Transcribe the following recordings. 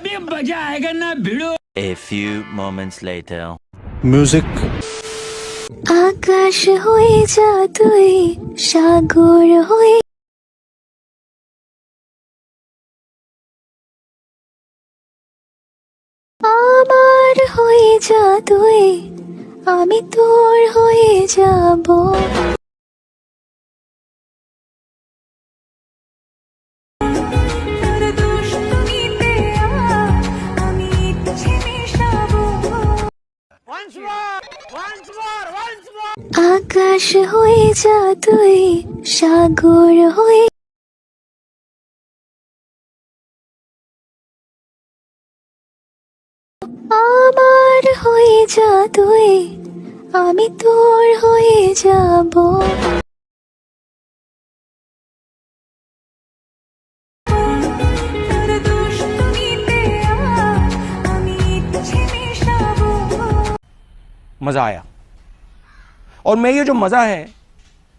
अभी मजा आएगा ना भिड़ो। A few moments later. Music. আকাশ হয়ে যা তুই, সাগর হয়ে আমার হয়ে যা তুই, আমি তোর হয়ে যাব। আকাশ হয়ে যা তুই, সাগর হয়ে আমার হয়ে যা তুই, আমি তোর হয়ে যাব। मजा आया और मैं ये जो मजा है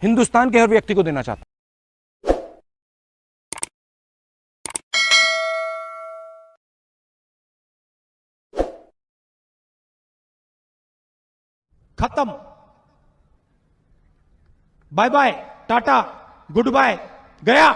हिंदुस्तान के हर व्यक्ति को देना चाहता हूं। खत्म। Bye bye, tata, goodbye, गया।